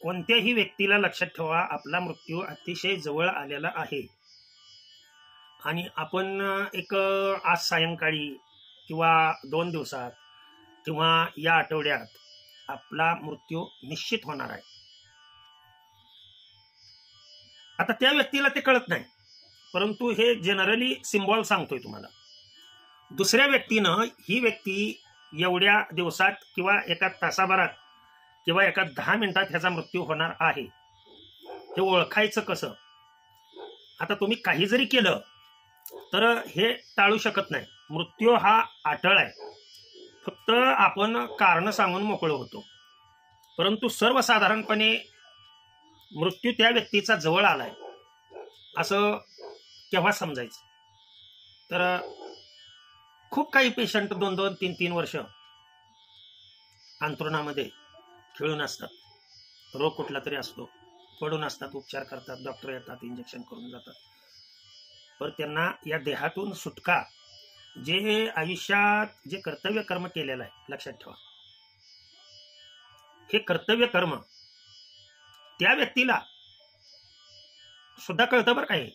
कोणत्याही व्यक्तीला लक्षात ठेवा, आपला मृत्यू अतिशय जवळ आलेला आहे आणि आपण एक आज सायंकाळी किंवा 2 दिवसात किंवा या आठवड्यात आपला मृत्यू निश्चित होणार आहे. आता त्या व्यक्तीला ते कळत नाही, परंतु हे जनरली सिम्बॉल सांगतोय तुम्हाला. दुसऱ्या व्यक्तीनं ही व्यक्ती एवढ्या दिवसात किंवा एका तासाभरात किंवा एका 10 मिनिटात ह्याचा मृत्यू होणार आहे हे ओळखायचं कसं? आता तुम्ही काही जरी केलं तर हे टाळू शकत नाही. मृत्यू हा अटळ आहे, फक्त आपण कारण सांगून मोकळं होतो. परंतु सर्वसाधारणपणे मृत्यू त्या व्यक्तीचा जवळ आलाय असं केव्हा समजायचं? तर खूप काही पेशंट 2-2, 3-3 वर्ष अंथरुणामध्ये खेळून असतात. रोग कुठला तरी असतो, पडून असतात, उपचार करतात, डॉक्टर येतात, इंजेक्शन करून जातात. पण त्यांना या देहातून सुटका, जे आयुष्यात जे कर्तव्य कर्म केलेलं आहे, लक्षात ठेवा, हे कर्तव्य कर्म त्या व्यक्तीला सुद्धा कळतं बरं काय.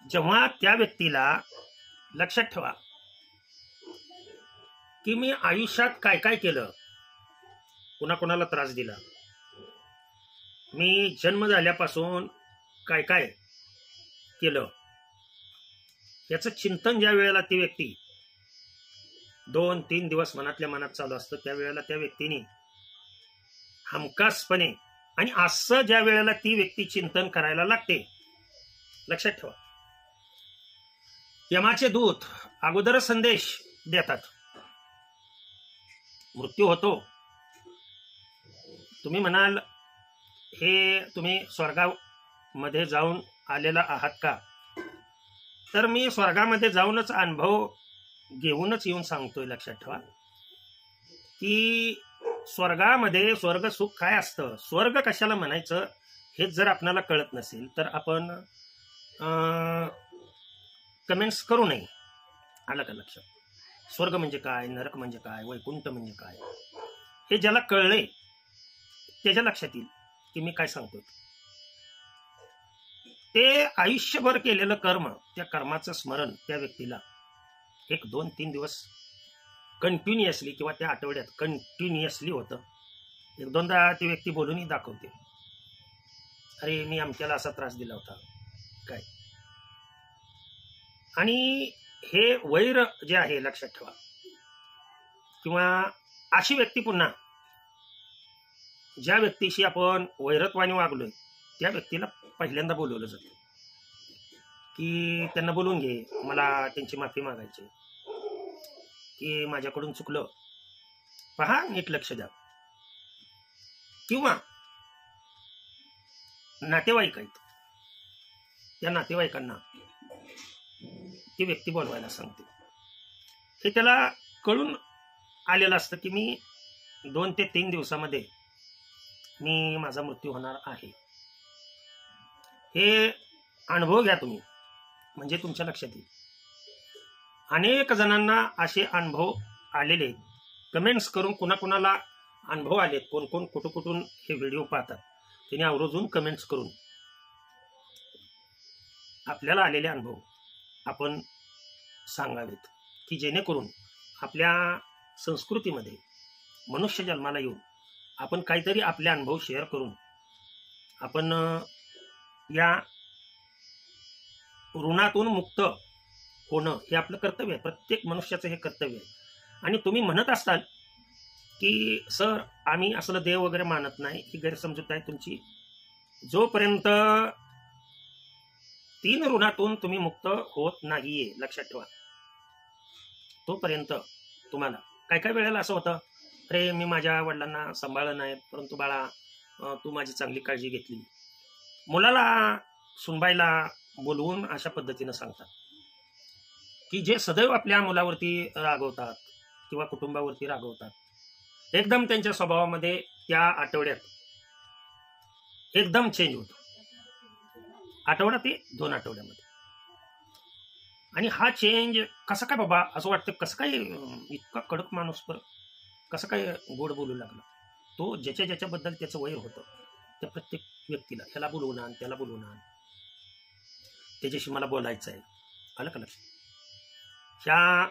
जेव्हा त्या व्यक्तीला लक्षात ठेवा की मी आयुष्यात काय काय केलं, कुणाकुणाला त्रास दिला, मी जन्म झाल्यापासून काय काय केलं, याचं चिंतन ज्या वेळेला ती व्यक्ती 2-3 दिवस मनातल्या मनात चालू असतं, त्यावेळेला त्या व्यक्तीने हमखासपणे, आणि असं ज्या वेळेला ती व्यक्ती चिंतन करायला लागते, लक्षात ठेवा, यमाचे दूत अगोदर संदेश देतात, मृत्यू होतो. तुम्ही म्हणाल हे तुम्ही स्वर्गामध्ये जाऊन आलेला आहात का? तर मी स्वर्गामध्ये जाऊनच अनुभव घेऊनच येऊन सांगतोय. लक्षात ठेवा की स्वर्गामध्ये स्वर्ग सुख काय असतं, स्वर्ग कशाला म्हणायचं हेच जर आपल्याला कळत नसेल तर आपण कमेंट्स करू नये. आलं का लक्षात? स्वर्ग म्हणजे काय, नरक म्हणजे काय, वैकुंठ म्हणजे काय, हे ज्याला कळले त्याच्या लक्षात येईल की मी काय सांगतोय. ते आयुष्यभर केलेलं कर्म, त्या कर्माचं स्मरण त्या व्यक्तीला 1-2-3 दिवस कंटिन्युअसली किंवा त्या आठवड्यात कंटिन्युअसली होतं. 1-2दा ती व्यक्ती बोलूनही दाखवते, अरे मी अमक्याला असा त्रास दिला होता काय. आणि हे वैर जे आहे, लक्षात ठेवा, किंवा अशी व्यक्ती पुन्हा ज्या व्यक्तीशी आपण वैरत्वाने वागलोय त्या व्यक्तीला पहिल्यांदा बोलवलं जातं की त्यांना बोलून घे, मला त्यांची माफी मागायची की माझ्याकडून चुकलं, पहा नीट लक्ष द्या. किंवा नातेवाईक आहेत, त्या नातेवाईकांना ती व्यक्ती बोलवायला सांगते. हे त्याला कळून आलेलं असतं की मी 2 ते 3 दिवसामध्ये मी माझा मृत्यू होणार आहे. हे अनुभव घ्या तुम्ही, म्हणजे तुमच्या लक्षात येईल. अनेक जणांना असे अनुभव आलेले, कमेंट्स करून कुणाकुणाला अनुभव आलेत, कोण कोण कुठून हे व्हिडिओ पाहतात त्यांनी आवर्जून कमेंट्स करून आपल्याला आलेले अनुभव आपण सांगावेत, की जेणेकरून आपल्या संस्कृतीमध्ये मनुष्य जन्माला येऊन आपण काहीतरी आपले अनुभव शेअर करून आपण या ऋणातून मुक्त होणं हे आपलं कर्तव्य आहे. प्रत्येक मनुष्याचं हे कर्तव्य आहे. आणि तुम्ही म्हणत असताल की सर आम्ही असलं देव वगैरे मानत नाही, ही गैरसमजूत आहे तुमची. जोपर्यंत 3 ऋणातून तुम्ही मुक्त होत नाहीये, लक्षात ठेवा, तोपर्यंत तुम्हाला काय काय वेळेला असं होतं, अरे मी माझ्या वडिलांना सांभाळलं नाही, परंतु बाळा तू माझी चांगली काळजी घेतली. मुलाला सुनबाईला बोलवून अशा पद्धतीनं सांगतात की जे सदैव आपल्या मुलावरती रागवतात किंवा कुटुंबावरती रागवतात, एकदम त्यांच्या स्वभावामध्ये त्या आठवड्यात एकदम चेंज होतो, आठवडा ते 2 आठवड्यामध्ये. आणि हा चेंज कसा काय बाबा असं वाटतं, कसं काय इतका कडक माणूस पर कसं काय गोड बोलू लागला. तो ज्याच्याबद्दल त्याचं वैर होतं त्या प्रत्येक व्यक्तीला ह्याला बोलवून आण, त्याला बोलवून आण, त्याच्याशी मला बोलायचं आहे. आलं का लक्षात? ह्या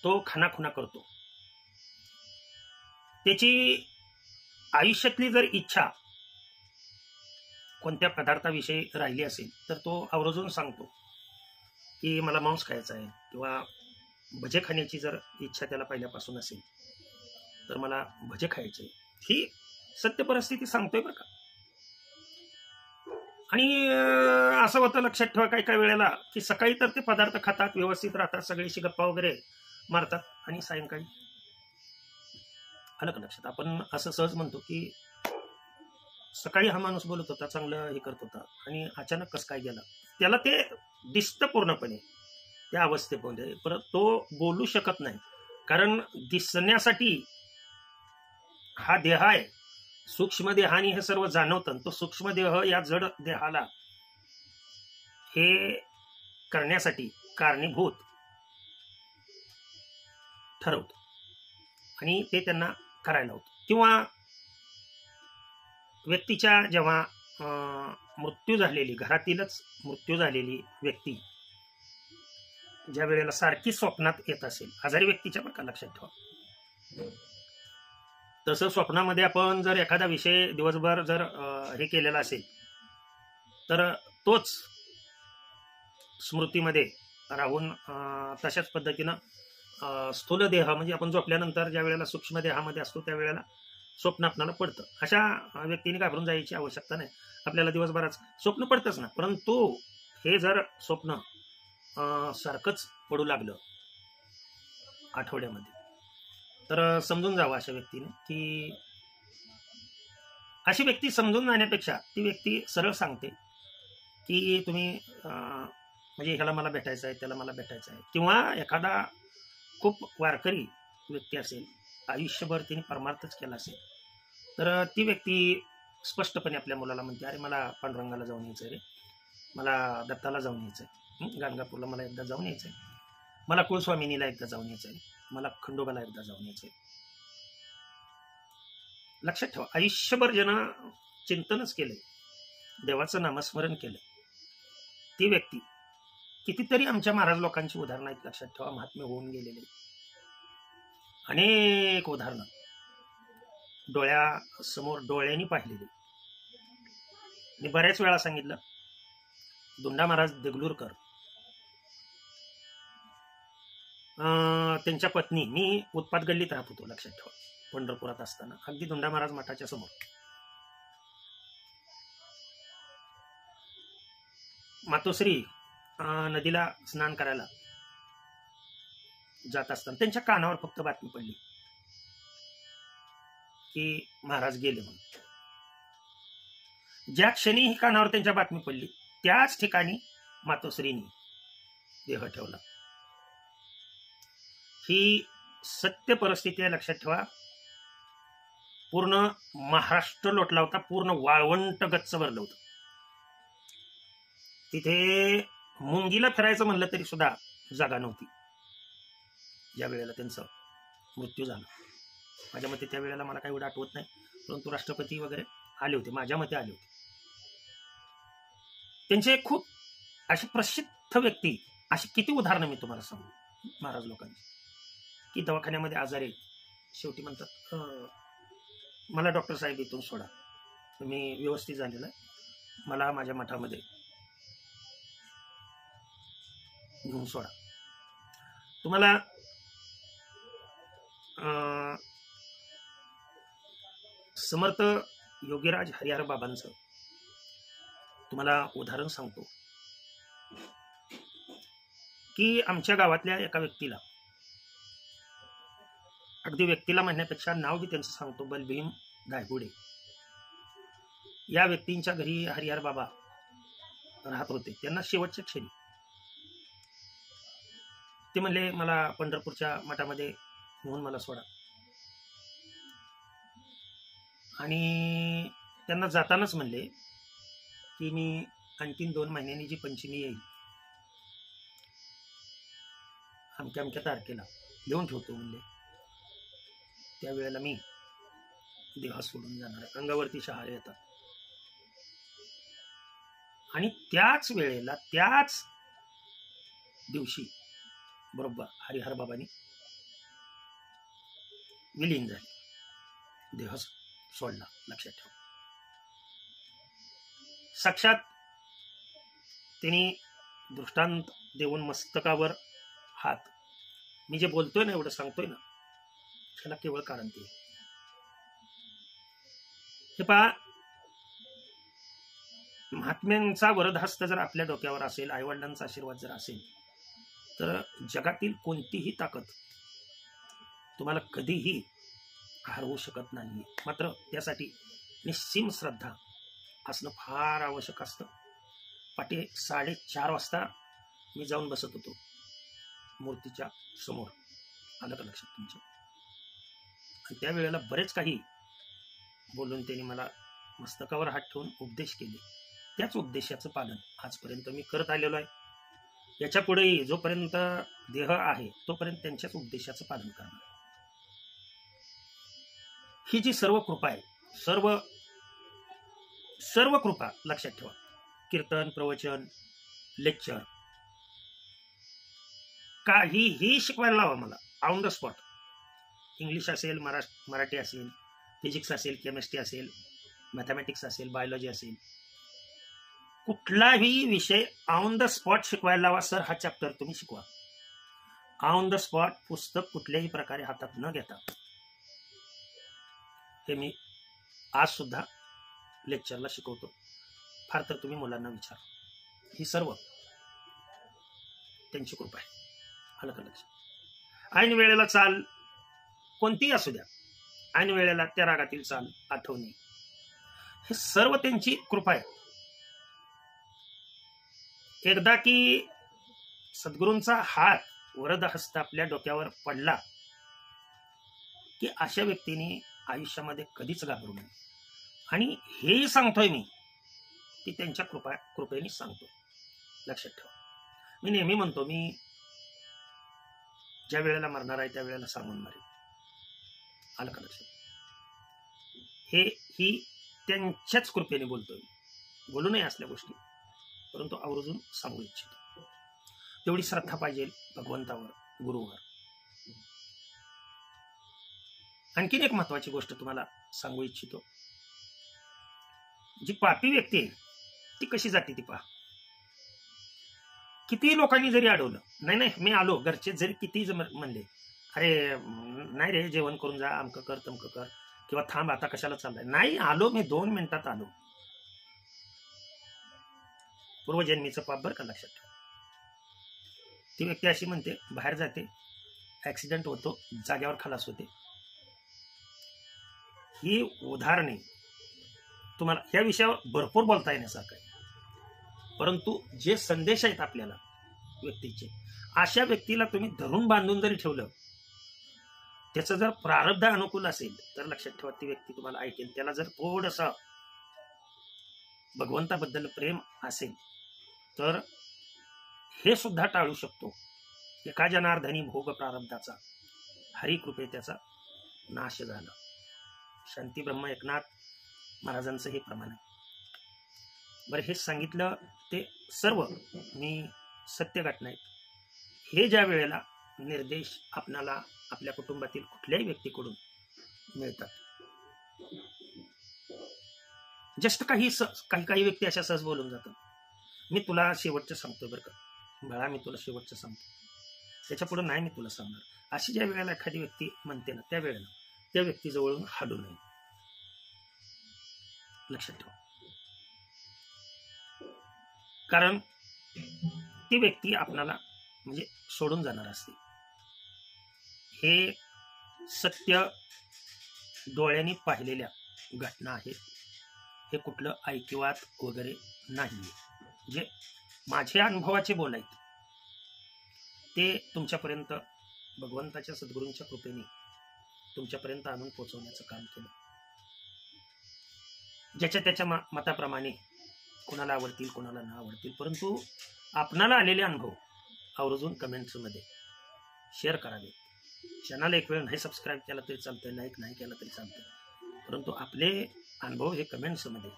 तो खानाखुना करतो. त्याची आयुष्यातली जर इच्छा कोणत्या पदार्थाविषयी राहिली असेल तर तो आवर्जून सांगतो की मला मांस खायचा आहे, किंवा भजे खाण्याची जर इच्छा त्याला पहिल्यापासून असेल तर मला भजे खायचे. ही सत्य परिस्थिती सांगतोय बरं का. आणि असं होतं, लक्षात ठेवा, काही वेळेला की सकाळी तर ते पदार्थ खातात, व्यवस्थित राहतात, सगळीशी गप्पा वगैरे मारतात, आणि सायंकाळी, आलं का लक्षात, आपण असं सहज म्हणतो की सकाळी हा माणूस बोलत होता, चांगलं हे करत होता, आणि अचानक कसं काय गेला. त्याला ते दिसतं पूर्णपणे त्या अवस्थेमध्ये, परत तो बोलू शकत नाही, कारण दिसण्यासाठी हा देह आहे, सूक्ष्म देहाने हे सर्व जाणवतं. तो सूक्ष्म देह या जड देहाला हे करण्यासाठी कारणीभूत ठरवतो, आणि ते त्यांना करायला होतं. किंवा व्यक्तीच्या जेव्हा मृत्यू झालेली, घरातीलच मृत्यू झालेली व्यक्ती ज्या वेळेला सारखी स्वप्नात येत असेल, आजारी व्यक्तीच्या बरं का, लक्षात ठेवा, तसं स्वप्नामध्ये आपण जर एखादा विषय दिवसभर जर हे केलेला असेल तर तोच स्मृतीमध्ये राहून तशाच पद्धतीनं स्थूल देह म्हणजे आपण झोपल्यानंतर ज्या वेळेला सूक्ष्म देहामध्ये असतो त्यावेळेला स्वप्न आपल्याला पडतं. अशा व्यक्तीने घाबरून जायची आवश्यकता नाही. आपल्याला दिवसभरात स्वप्न पडतंच ना, परंतु हे जर स्वप्न सारखंच पडू लागलं आठवड्यामध्ये तर समजून जावं अशा व्यक्तीने की, अशी व्यक्ती समजून जाण्यापेक्षा ती व्यक्ती सरळ सांगते की तुम्ही म्हणजे ह्याला मला भेटायचं आहे, त्याला मला भेटायचं आहे. किंवा एखादा खूप वारकरी व्यक्ती असेल, आयुष्यभर तिने परमार्थच केला असेल, तर ती व्यक्ती स्पष्टपणे आपल्या मुलाला म्हणते, अरे मला पांडुरंगाला जाऊन यायचं रे, मला दत्ताला जाऊन यायचं आहे, गाणगापूरला मला एकदा जाऊन यायचं आहे, मला कुलस्वामिनीला एकदा जाऊन यायचं आहे, मला खंडोबाला एकदा जाऊन यायचं आहे. लक्षात ठेवा, आयुष्यभर ज्यानं चिंतनच केलंय, देवाचं नामस्मरण केलंय, ती व्यक्ती, कितीतरी आमच्या महाराज लोकांची उदाहरणं आहेत, लक्षात ठेवा, महात्मे होऊन गेलेले अनेक उदाहरणं डोळ्यासमोर डोळ्यांनी पाहिलेली. मी बऱ्याच वेळा सांगितलं, दुंडा महाराज देगलूरकर, त्यांच्या पत्नी, मी उत्पात गल्लीत राहत होतो, लक्षात ठेवा, पंढरपुरात असताना, अगदी दुंडा महाराज मठाच्या समोर. मातोश्री नदीला स्नान करायला जात असताना त्यांच्या कानावर फक्त बातमी पडली की महाराज गेले म्हणून. ज्या क्षणी ही कानावर त्यांच्या बातमी पडली त्याच ठिकाणी मातोश्रीनी देह ठेवला. ही सत्य परिस्थिती आहे, लक्षात ठेवा. पूर्ण महाराष्ट्र लोटला होता, पूर्ण वाळवंट गच्च भरलं होतं. तिथे मुंगीला फिरायचं म्हणलं तरी सुद्धा जागा नव्हती ज्या वेळेला त्यांचा मृत्यू झाला. माझ्या मते त्या वेळेला मला काही एवढं आठवत नाही, परंतु राष्ट्रपती वगैरे आले होते, माझ्या मते आले होते. त्यांचे खूप अशी प्रसिद्ध व्यक्ती, अशी किती उदाहरणं मी तुम्हाला सांगू महाराज लोकांची, की दवाखान्यामध्ये आजारी शेवटी म्हणतात मला डॉक्टर साहेब इथून सोडा, मी व्यवस्थित झालेला आहे, मला माझ्या मठामध्ये घेऊन सोडा. तुम्हाला समर्थ योगीराज हरिहर बाबांचं तुम्हाला उदाहरण सांगतो की आमच्या गावातल्या एका व्यक्तीला, अगदी व्यक्तीला म्हणण्यापेक्षा नाव बी त्यांचं सांगतो, बलभीम गायगुडे, या व्यक्तींच्या घरी हरिहर बाबा राहत होते. त्यांना शेवटच्या क्षणी ते म्हणले मला पंढरपूरच्या मठामध्ये नेऊन मला सोडा, आणि त्यांना जातानाच म्हणले की मी आणखीन 2 महिन्यांनी जी पंचमी येईल अमक्या तारखेला लिहून ठेवतो म्हणले, त्यावेळेला मी देह सोडून जाणार आहे, अंगावरती शहारे येतात. आणि त्याच वेळेला त्याच दिवशी बरोबर हरिहर बाबांनी विलीन झाले, देह सोडला. लक्षात ठेवा. साक्षात त्यांनी दृष्टांत देऊन मस्तकावर हात, मी जे बोलतोय ना एवढं सांगतोय ना त्याला केवळ कारण ते. हे पहा, महात्म्यांचा वरदहस्त जर आपल्या डोक्यावर असेल, आईवडिलांचा आशीर्वाद जर असेल, तर जगातील कोणतीही ताकद तुम्हाला कधीही हरवू शकत नाही. मात्र त्यासाठी निस्सीम श्रद्धा असणं फार आवश्यक असतं. पाटे 4:30 वाजता मी जाऊन बसत होतो मूर्तीच्या समोर. आलं का लक्षात तुमच्या? आणि त्यावेळेला बरेच काही बोलून त्यांनी मला मस्तकावर हात ठेवून उपदेश केले. त्याच उपदेशाचं पालन आजपर्यंत मी करत आलेलो आहे. याच्या पुढेही जोपर्यंत देह आहे तोपर्यंत त्यांच्याच उपदेशाचं पालन करणार. ही जी सर्व कृपा आहे, सर्व कृपा लक्षात ठेवा. कीर्तन, प्रवचन, लेक्चर काहीही शिकवायला लावा मला ऑन द स्पॉट. इंग्लिश असेल, मराठी असेल, फिजिक्स असेल, केमिस्ट्री असेल, मॅथमॅटिक्स असेल, बायोलॉजी असेल, कुठलाही विषय ऑन द स्पॉट शिकवायला लावा. सर हा चॅप्टर तुम्ही शिकवा ऑन द स्पॉट. पुस्तक कुठल्याही प्रकारे हातात न घेता. हे मी आज सुद्धा लेक्चरला शिकवतो. फार तर तुम्ही मुलांना विचार. ही सर्व त्यांची कृपा आहे. आलं का लक्षात? ऐन वेळेला चाल कोणतीही असू द्या, ऐन वेळेला त्या रागातील चाल आठवणे, हे सर्व त्यांची कृपा आहे. एकदा की सद्गुरूंचा हात वरद हस्त आपल्या डोक्यावर पडला की अशा व्यक्तीने आयुष्यामध्ये कधीच घाबरू नये. आणि हेही सांगतोय मी की त्यांच्या कृपेने सांगतोय. लक्षात ठेवा. मी नेहमी म्हणतो, मी ज्या वेळेला मरणार आहे त्या वेळेला सांगून मारेल. आलं का लक्षात? ही त्यांच्याच कृपेने बोलतोय. बोलू नये असल्या गोष्टी, परंतु आवर्जून सांगू इच्छितो. तेवढी श्रद्धा पाहिजे भगवंतावर, गुरुवर. आणखीन एक महत्वाची गोष्ट तुम्हाला सांगू इच्छितो. जी पापी व्यक्ती आहे ती कशी जाते ती पहा. किती लोकांनी जरी अडवलं, नाही मी आलो, घरचे जरी किती म्हणले, अरे नाही रे जेवण करून जा, अमकं कर तमकं कर, किंवा थांब आता कशाला चाललाय, नाही आलो मी 2 मिनिटात आलो. पूर्वजन्मीचं पाप बरं का लक्षात ठेवा. ती व्यक्ती अशी म्हणते, बाहेर जाते, ऍक्सिडेंट होतो, जाग्यावर खलास होते. ही उदाहरणे तुम्हाला या विषयावर भरपूर बोलता येण्यासारखं आहे. परंतु जे संदेश आहेत आपल्याला व्यक्तीचे, अशा व्यक्तीला तुम्ही धरून बांधून जरी ठेवलं, त्याचं जर प्रारब्ध अनुकूल असेल तर लक्षात ठेवा ती व्यक्ती तुम्हाला ऐकेल. त्याला जर थोडंसं भगवंताबद्दल प्रेम असेल तर हे सुद्धा टाळू शकतो. एका जनार्दनी भोग प्रारब्धाचा, हरिकृपे त्याचा नाश झाला. शांती ब्रह्म एकनाथ महाराजांचं हे प्रमाण आहे. बरं, हे सांगितलं ते सर्व मी सत्य घटना आहेत. हे ज्या वेळेला निर्देश आपणाला आपल्या कुटुंबातील कुठल्याही व्यक्तीकडून मिळतात, जस्ट काही व्यक्ती अशा सहज बोलून जातात, मी तुला शेवटचं सांगतोय बरं का बाळा, मी तुला शेवटचं सांगतो, त्याच्या पुढे नाही मी तुला सांगणार. अशी ज्या वेळेला एखादी व्यक्ती म्हणते ना, त्या वेळेला त्या व्यक्तीजवळून हलू नये. लक्षात ठेवा. कारण ती व्यक्ती आपणाला म्हणजे सोडून जाणार असते. हे सत्य डोळ्यांनी पाहिलेल्या घटना आहेत. हे कुठलं ऐकिवात वगैरे नाही. जे माझे अनुभवाचे बोल आहेत ते तुमच्यापर्यंत भगवंताच्या सद्गुरूंच्या कृपेने तुमच्यापर्यंत आणून पोहोचवण्याचं काम केलं. ज्याच्या त्याच्या मताप्रमाणे कोणाला आवडतील कोणाला न आवडतील, परंतु आपणाला आलेले अनुभव आवर्जून कमेंट्समध्ये शेअर करावे. चॅनल एक वेळ नाही सबस्क्राईब केला तरी चालतंय, लाईक नाही केला तरी चालतंय, परंतु आपले अनुभव हे कमेंट्समध्ये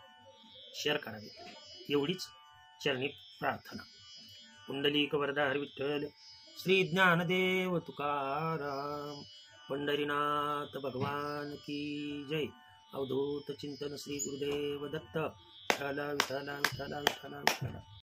शेअर करावे एवढीच चरणी प्रार्थना. पुंडलिक वरदाहर विठ्ठल श्री ज्ञानदेव तुकाराम पंढरीनाथ भगवान की जय. अवधूत चिंतन श्री गुरुदेव दत्त. विठाला विठाला विठाला विठाला विठाला.